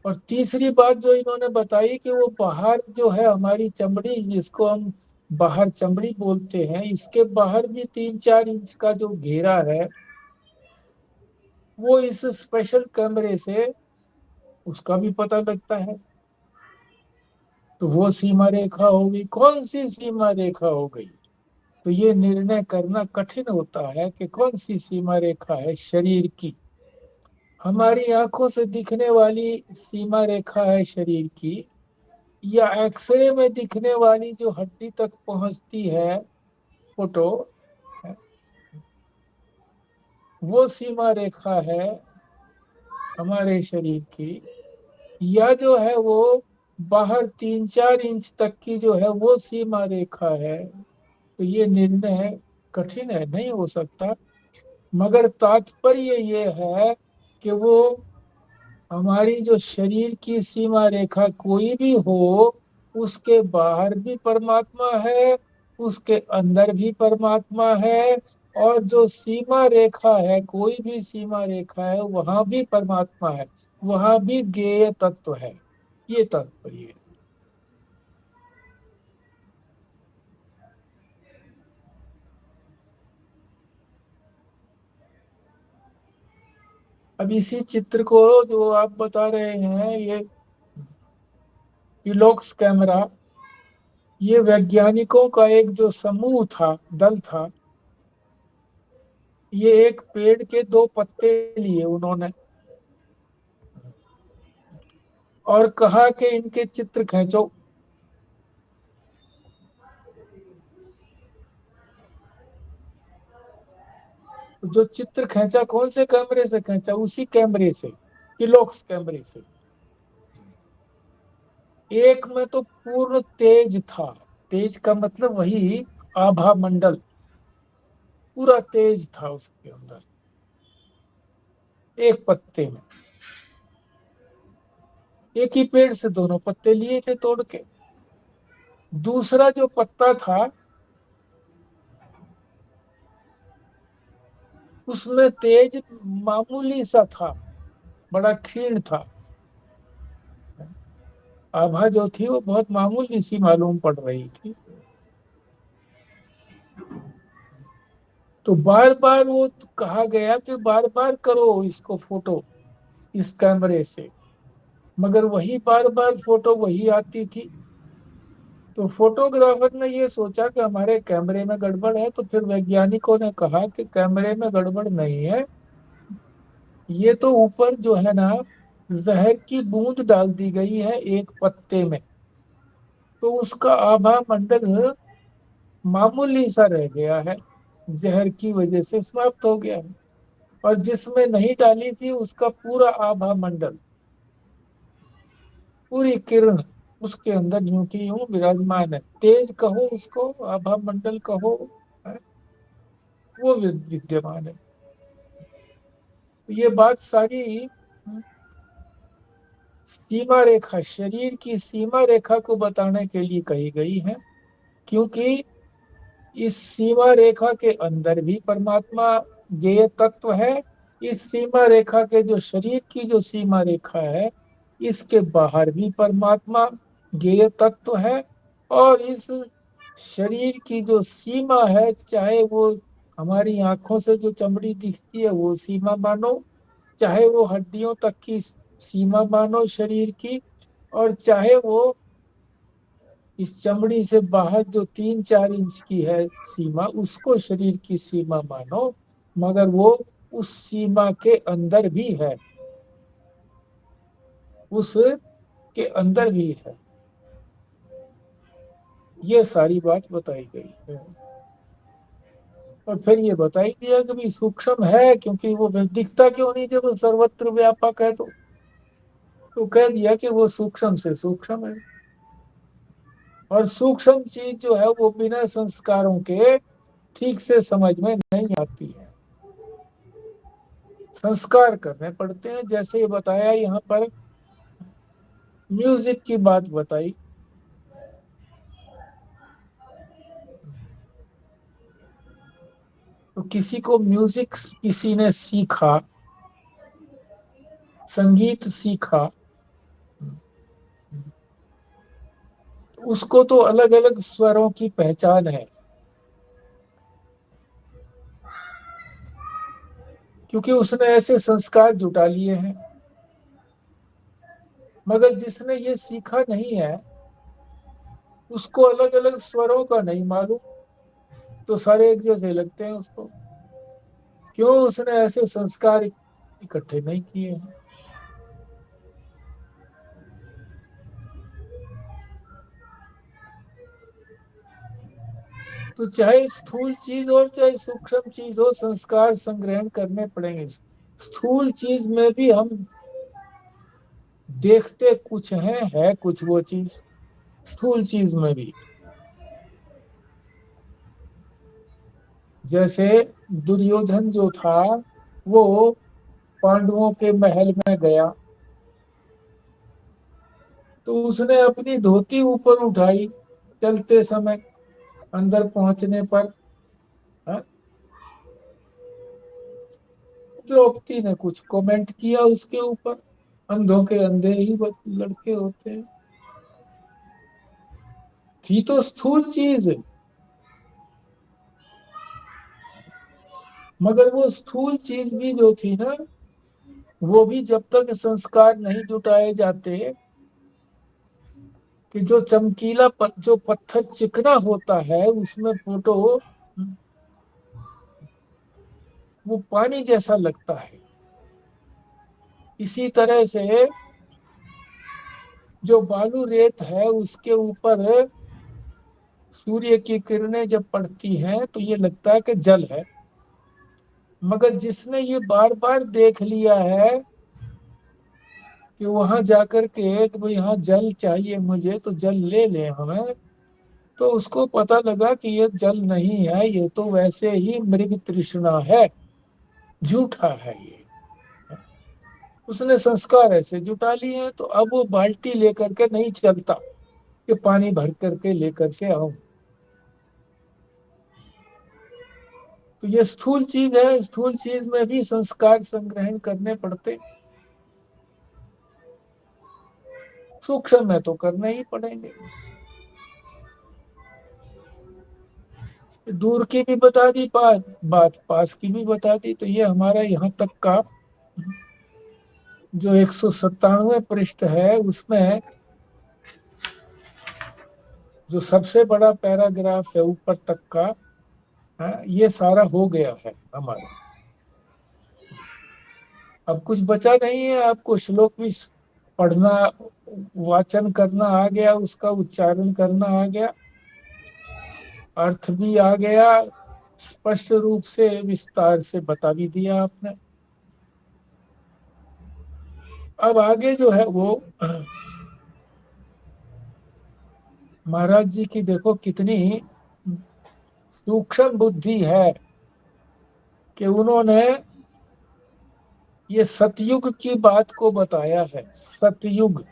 और तीसरी बात जो इन्होंने बताई कि वो बाहर जो है हमारी चमड़ी, जिसको हम बाहर चमड़ी बोलते हैं, इसके बाहर भी 3-4 इंच का जो घेरा है, वो इस स्पेशल कैमरे से उसका भी पता लगता है। तो वो सीमा रेखा हो गई। कौन सी सीमा रेखा हो गई? तो ये निर्णय करना कठिन होता है कि कौन सी सीमा रेखा है शरीर की। हमारी आंखों से दिखने वाली सीमा रेखा है शरीर की, या एक्सरे में दिखने वाली जो हड्डी तक पहुंचती है फोटो, वो सीमा रेखा है हमारे शरीर की, या जो है वो बाहर 3-4 इंच तक की जो है वो सीमा रेखा है। तो ये निर्णय कठिन है, नहीं हो सकता। मगर तात्पर्य ये है कि वो हमारी जो शरीर की सीमा रेखा कोई भी हो, उसके बाहर भी परमात्मा है, उसके अंदर भी परमात्मा है। और जो सीमा रेखा है, कोई भी सीमा रेखा है, वहां भी परमात्मा है, वहां भी ज्ञेय तत्व है। ये तात्पर्य है। अब इसी चित्र को जो आप बता रहे हैं, ये इलोक्स कैमरा, ये वैज्ञानिकों का एक जो समूह था, दल था, ये एक पेड़ के 2 पत्ते लिए उन्होंने और कहा कि इनके चित्र खींचो। जो चित्र खींचा कौन से कैमरे से खींचा? उसी कैमरे से, किलोक्स कैमरे से। एक में तो पूर्ण तेज था। तेज का मतलब वही आभा मंडल, पूरा तेज था उसके अंदर, एक पत्ते में। एक ही पेड़ से दोनों पत्ते लिए थे तोड़ के। दूसरा जो पत्ता था, उसमें तेज मामूली सा था, बड़ा क्षीण था। आभा जो थी वो बहुत मामूली सी मालूम पड़ रही थी। तो बार बार वो कहा गया कि बार बार करो इसको फोटो इस कैमरे से, मगर वही बार बार फोटो वही आती थी। तो फोटोग्राफर ने ये सोचा कि हमारे कैमरे में गड़बड़ है। तो फिर वैज्ञानिकों ने कहा कि कैमरे में गड़बड़ नहीं है, ये तो ऊपर जो है ना, जहर की बूंद डाल दी गई है एक पत्ते में, तो उसका आभा मंडल मामूली सा रह गया है, जहर की वजह से समाप्त हो गया है। और जिसमें नहीं डाली थी उसका पूरा आभा मंडल, पूरी किरण उसके अंदर यूं की यूं विराजमान है। तेज कहो उसको, आभा मंडल कहो, है, वो विद्यमान है। तो ये बात सारी सीमा रेखा शरीर की सीमा रेखा को बताने के लिए कही गई है, क्योंकि इस सीमा रेखा के अंदर भी परमात्मा ज्ञेय तत्व है। इस सीमा रेखा के जो शरीर की जो सीमा रेखा है, इसके बाहर भी परमात्मा ज्ञेय तत्व है। और इस शरीर की जो सीमा है, चाहे वो हमारी आंखों से जो चमड़ी दिखती है वो सीमा मानो, चाहे वो हड्डियों तक की सीमा मानो शरीर की, और चाहे वो इस चमड़ी से बाहर जो 3-4 इंच की है सीमा, उसको शरीर की सीमा मानो, मगर वो उस सीमा के अंदर भी है, उस के अंदर भी है। ये सारी बात बताई गई है। और फिर ये बताई दिया कि भी सूक्ष्म है, क्योंकि वो दिखता क्यों नहीं जब वो सर्वत्र व्यापक है, तो कह दिया कि वो सूक्ष्म से सूक्ष्म है। और सूक्ष्म चीज जो है वो बिना संस्कारों के ठीक से समझ में नहीं आती है, संस्कार करने पड़ते हैं। जैसे ये बताया यहाँ पर म्यूजिक की बात बताई, तो किसी को म्यूजिक किसी ने सीखा, संगीत सीखा, तो उसको तो अलग अलग स्वरों की पहचान है, क्योंकि उसने ऐसे संस्कार जुटा लिए हैं। मगर जिसने ये सीखा नहीं है, उसको अलग अलग स्वरों का नहीं मालूम, तो सारे एक जैसे लगते हैं उसको। क्यों? उसने ऐसे संस्कार इकट्ठे नहीं किए हैं। तो चाहे स्थूल चीज हो चाहे सूक्ष्म चीज हो, संस्कार संग्रहण करने पड़ेंगे। स्थूल चीज में भी हम देखते कुछ हैं, है कुछ वो चीज स्थूल चीज में भी। जैसे दुर्योधन जो था, वो पांडवों के महल में गया, तो उसने अपनी धोती ऊपर उठाई चलते समय, अंदर पहुंचने पर। हाँ? द्रौपदी ने कुछ कमेंट किया उसके ऊपर, अंधों के अंधे ही लड़के होते हैं। थी तो स्थूल चीज, मगर वो स्थूल चीज भी जो थी ना, वो भी जब तक संस्कार नहीं जुटाए जाते, कि जो चमकीला जो पत्थर चिकना होता है उसमें फोटो वो पानी जैसा लगता है, इसी तरह से जो बालू रेत है उसके ऊपर सूर्य की किरणें जब पड़ती हैं तो ये लगता है कि जल है। मगर जिसने ये बार बार देख लिया है कि वहां जाकर के कि भाई यहाँ जल चाहिए मुझे, तो जल ले ले हमें, तो उसको पता लगा कि ये जल नहीं है, ये तो वैसे ही मृग तृष्णा है, झूठा है ये। उसने संस्कार ऐसे जुटा लिए हैं, तो अब वो बाल्टी लेकर के नहीं चलता कि पानी भर करके लेकर के आऊं। तो ये स्थूल चीज है, स्थूल चीज में भी संस्कार संग्रहण करने पड़ते, सूक्ष्म में तो करने ही पड़ेंगे। दूर की भी बता दी बात पास की भी बता दी। तो ये हमारा यहाँ तक का जो 197 पृष्ठ है, उसमें जो सबसे बड़ा पैराग्राफ है ऊपर तक का, ये सारा हो गया है हमारा। अब कुछ बचा नहीं है, आपको श्लोक भी पढ़ना, वाचन करना आ गया, उसका उच्चारण करना आ गया, अर्थ भी आ गया, स्पष्ट रूप से विस्तार से बता भी दिया आपने। अब आगे जो है वो महाराज जी की देखो कितनी सूक्ष्म बुद्धि है, कि उन्होंने ये सतयुग की बात को बताया है, सतयुग।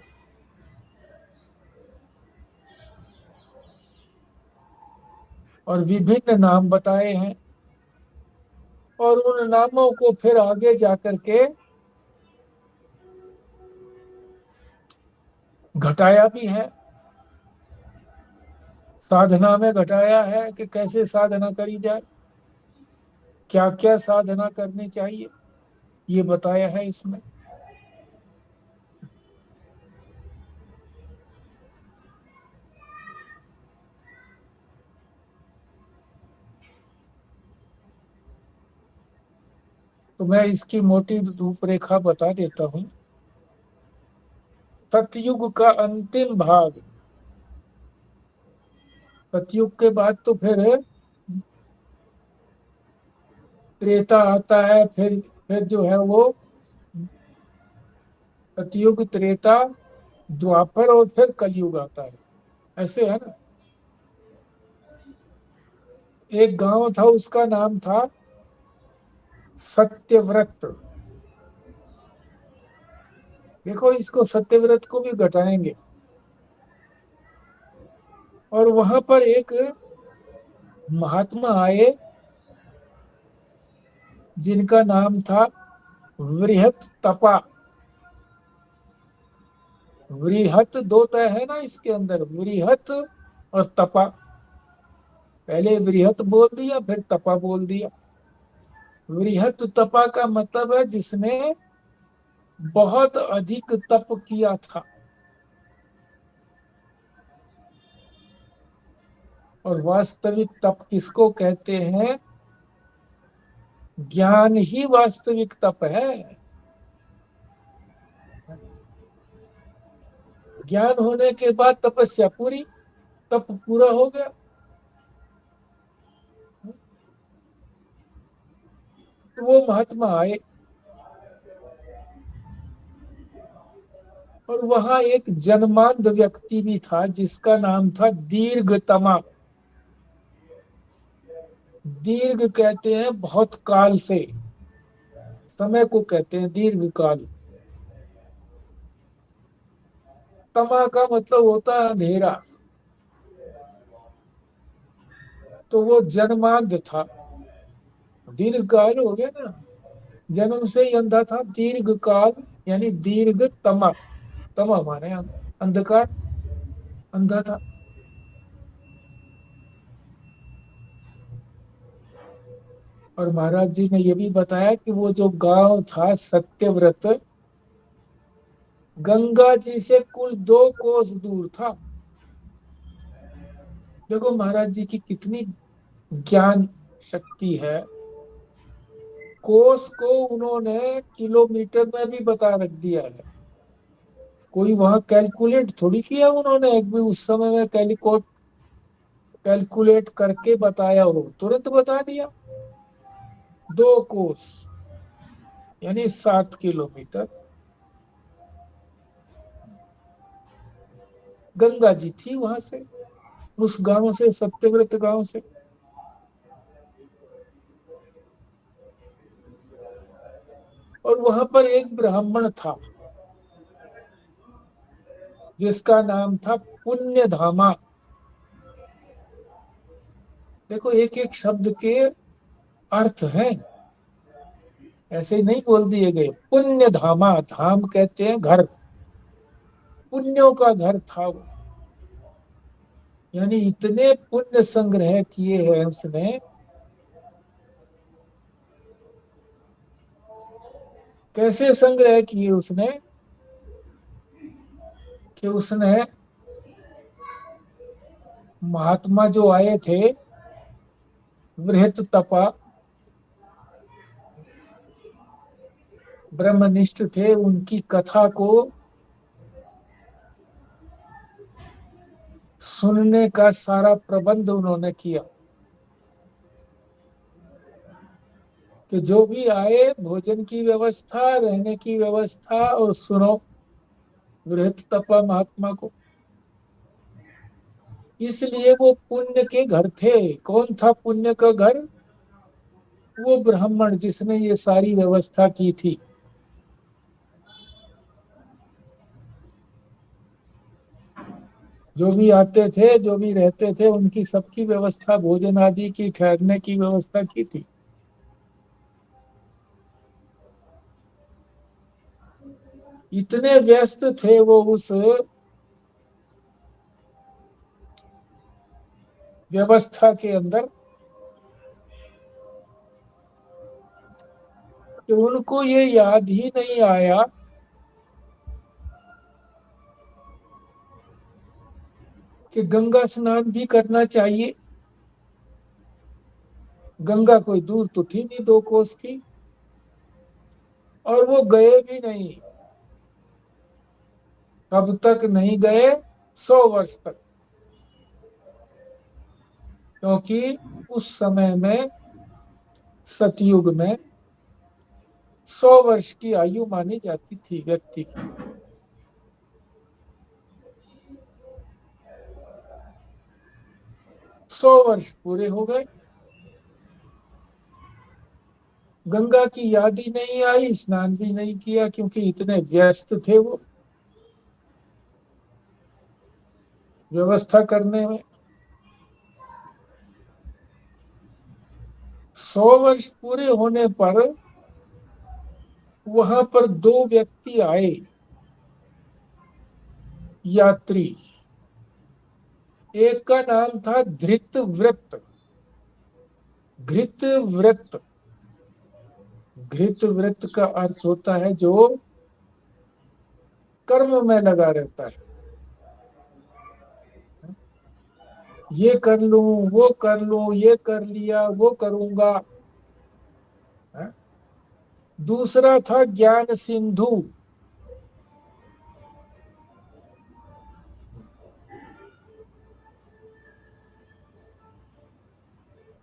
और विभिन्न नाम बताए हैं, और उन नामों को फिर आगे जाकर के घटाया भी है, साधना में घटाया है कि कैसे साधना करी जाए, क्या क्या साधना करनी चाहिए, ये बताया है इसमें। तो मैं इसकी मोटी रूपरेखा बता देता हूं। सतयुग का अंतिम भाग, सतयुग के बाद तो फिर त्रेता आता है, फिर जो है वो सतयुग, त्रेता, द्वापर और फिर कलयुग आता है, ऐसे है ना। एक गांव था, उसका नाम था सत्यव्रत। देखो, इसको सत्यव्रत को भी घटाएंगे। और वहां पर एक महात्मा आए जिनका नाम था वृहत तपा। वृहत दो तय है ना इसके अंदर, वृहत और तपा। पहले वृहत बोल दिया, फिर तपा बोल दिया। वृहत तपा का मतलब है जिसने बहुत अधिक तप किया था। और वास्तविक तप किसको कहते हैं? ज्ञान ही वास्तविक तप है। ज्ञान होने के बाद तपस्या पूरी, तप पूरा हो गया। तो वो महात्मा आए, और वहां एक जन्मांध व्यक्ति भी था जिसका नाम था दीर्घतमा। दीर्घ कहते हैं बहुत काल से, समय को कहते हैं दीर्घ काल। तमा का मतलब होता है अंधेरा। तो वो जन्मांध था, दीर्घ काल हो गया ना, जन्म से ही अंधा था। दीर्घ काल यानी दीर्घ तमा, तमा माने अंधकार, अंधा था। और महाराज जी ने ये भी बताया कि वो जो गांव था सत्यव्रत, गंगा जी से कुल 2 कोस दूर था। देखो महाराज जी की कितनी ज्ञान शक्ति है। कोस को उन्होंने किलोमीटर में भी बता रख दिया है। कोई वहां कैलकुलेट थोड़ी किया उन्होंने, एक भी उस समय में कैलकुलेट करके बताया हो, तुरंत बता दिया। 2 कोस यानी 7 किलोमीटर गंगा जी थी वहां से, उस गांव से, सत्यव्रत गांव से। और वहां पर एक ब्राह्मण था जिसका नाम था पुण्यधामा। देखो, एक एक शब्द के अर्थ हैं, ऐसे ही नहीं बोल दिए गए। पुण्यधामा, धाम कहते हैं घर, पुण्यों का घर था वो। यानी इतने पुण्य संग्रह किए हैं उसने। कैसे संग्रह किए उसने? कि उसने महात्मा जो आए थे वृहत तपा, ब्रह्मनिष्ठ थे, उनकी कथा को सुनने का सारा प्रबंध उन्होंने किया। कि जो भी आए, भोजन की व्यवस्था, रहने की व्यवस्था, और सुनो वृहत तपा महात्मा को। इसलिए वो पुण्य के घर थे। कौन था पुण्य का घर? वो ब्राह्मण जिसने ये सारी व्यवस्था की थी। जो भी आते थे, जो भी रहते थे, उनकी सबकी व्यवस्था, भोजन आदि की, ठहरने की व्यवस्था की थी। इतने व्यस्त थे वो उस व्यवस्था के अंदर कि उनको ये याद ही नहीं आया कि गंगा स्नान भी करना चाहिए। गंगा कोई दूर तो थी नहीं, 2 कोस थी, और वो गए भी नहीं। कब तक नहीं गए? 100 वर्ष तक। क्योंकि उस समय में, सतयुग में, 100 वर्ष की आयु मानी जाती थी व्यक्ति की। 100 वर्ष पूरे हो गए, गंगा की याद ही नहीं आई, स्नान भी नहीं किया, क्योंकि इतने व्यस्त थे वो व्यवस्था करने में। 100 वर्ष पूरे होने पर वहां पर 2 व्यक्ति आए, यात्री। एक का नाम था धृतव्रत। घृतव्रत, घृतव्रत का अर्थ होता है जो कर्म में लगा रहता है। ये कर लूं, वो कर लूं, ये कर लिया, वो करूंगा। दूसरा था ज्ञान सिंधु।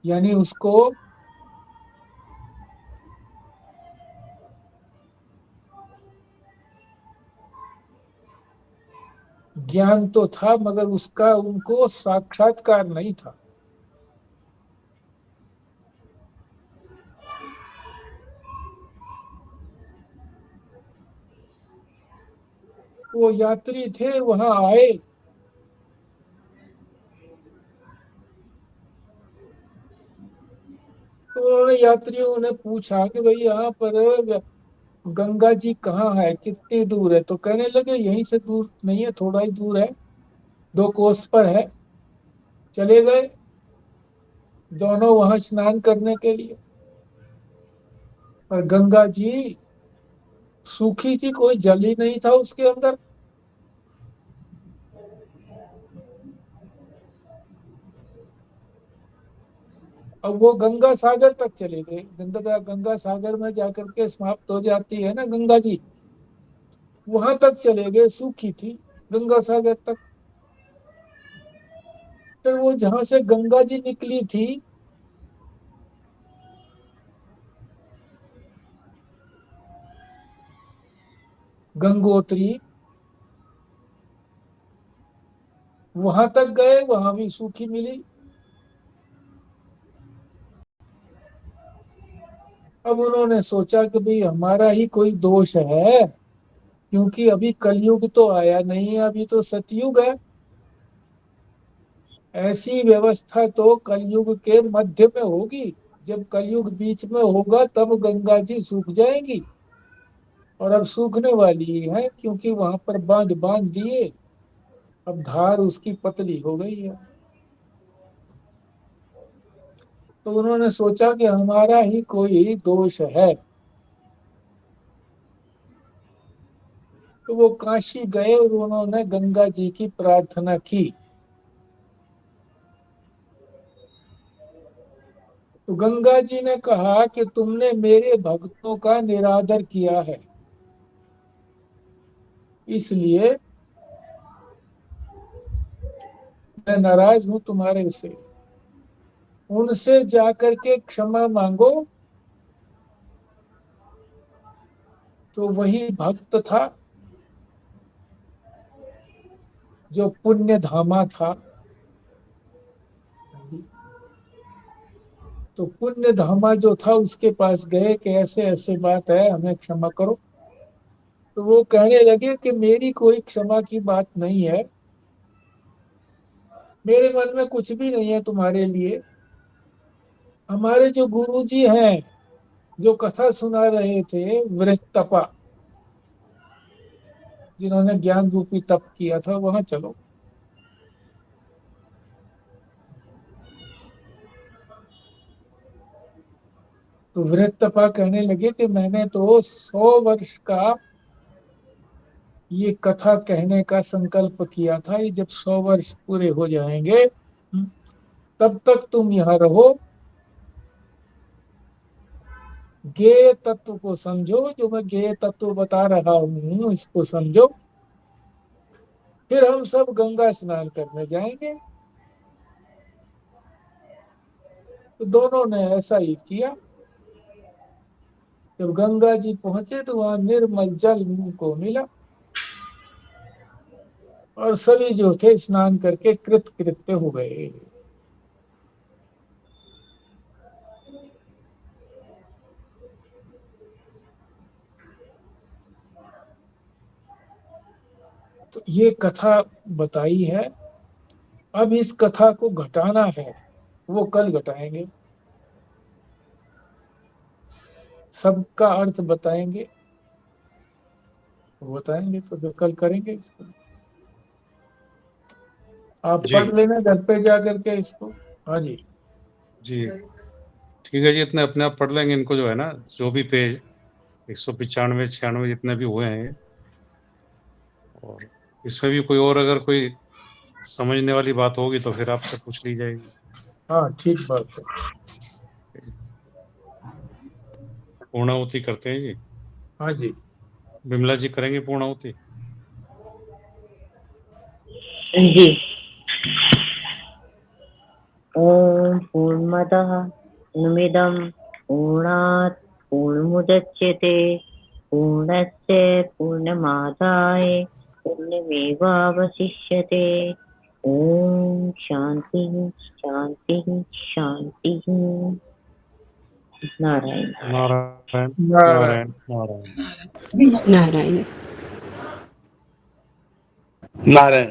यानी उसको ज्ञान तो था, मगर उसका उनको साक्षात्कार नहीं था। वो यात्री थे, वहां आए, तो उन्होंने, यात्रियों ने पूछा कि भाई यहाँ पर गंगा जी कहाँ है, कितनी दूर है? तो कहने लगे यहीं से दूर नहीं है, थोड़ा ही दूर है, 2 कोस पर है। चले गए दोनों वहां स्नान करने के लिए। पर गंगा जी सूखी थी, कोई जल ही नहीं था उसके अंदर। अब वो गंगा सागर तक चले गए। गंगा सागर में जाकर के समाप्त हो जाती है ना गंगा जी, वहां तक चले गए, सूखी थी गंगा सागर तक। फिर वो जहां से गंगा जी निकली थी, गंगोत्री, वहां तक गए, वहां भी सूखी मिली। अब उन्होंने सोचा कि भाई हमारा ही कोई दोष है, क्योंकि अभी कलयुग तो आया नहीं है, अभी तो सतयुग है। ऐसी व्यवस्था तो कलयुग के मध्य में होगी। जब कलयुग बीच में होगा तब गंगा जी सूख जाएंगी, और अब सूखने वाली है, क्योंकि वहां पर बांध बांध दिए, अब धार उसकी पतली हो गई है। तो उन्होंने सोचा कि हमारा ही कोई दोष है। तो वो काशी गए और उन्होंने गंगा जी की प्रार्थना की। तो गंगा जी ने कहा कि तुमने मेरे भक्तों का निरादर किया है, इसलिए मैं नाराज हूं तुम्हारे से। उनसे जाकर के क्षमा मांगो। तो वही भक्त था जो पुण्य धामा था। तो पुण्य धामा जो था उसके पास गए कि ऐसे ऐसे बात है, हमें क्षमा करो। तो वो कहने लगे कि मेरी कोई क्षमा की बात नहीं है, मेरे मन में कुछ भी नहीं है तुम्हारे लिए। हमारे जो गुरुजी हैं, जो कथा सुना रहे थे वृत्तपा, जिन्होंने ज्ञान रूपी तप किया था, वहां चलो। तो वृत्तपा कहने लगे कि मैंने तो 100 वर्ष का ये कथा कहने का संकल्प किया था। ये जब 100 वर्ष पूरे हो जाएंगे, तब तक तुम यहाँ रहो, ज्ञेय तत्व को समझो, जो मैं ज्ञेय तत्व बता रहा हूँ इसको समझो, फिर हम सब गंगा स्नान करने जाएंगे। तो दोनों ने ऐसा ही किया। जब गंगा जी पहुंचे तो वहां निर्मल जल मुंह को मिला, और सभी जो थे स्नान करके कृत कृत्य हो गए। तो ये कथा बताई है। अब इस कथा को घटाना है, वो कल घटाएंगे। सबका अर्थ बताएंगे, बताएंगे तो फिर कल करेंगे इसको। आप जी पढ़ लेना घर पे जा करके इसको। हाँ जी। जी ठीक है जी, इतने अपने आप पढ़ लेंगे इनको, जो है ना, जो भी पेज 195 96 जितने भी हुए हैं। और इसमें भी कोई और अगर कोई समझने वाली बात होगी तो फिर आपसे पूछ ली जाएगी। हाँ ठीक बात है। पूर्णाहुति करते हैं जी। हाँ जी। बिमला जी करेंगे पूर्णाहुति? जी। ओम पूर्णमदः पूर्णमिदं पूर्णात् पूर्णमुदच्यते पूर्णस्य पूर्णमादाय पूर्णमेवावशिष्यते। ओम शांति शांति शांति। नारायण। नारायण नारायण। नारायण नारायण। नारायण। नारायण।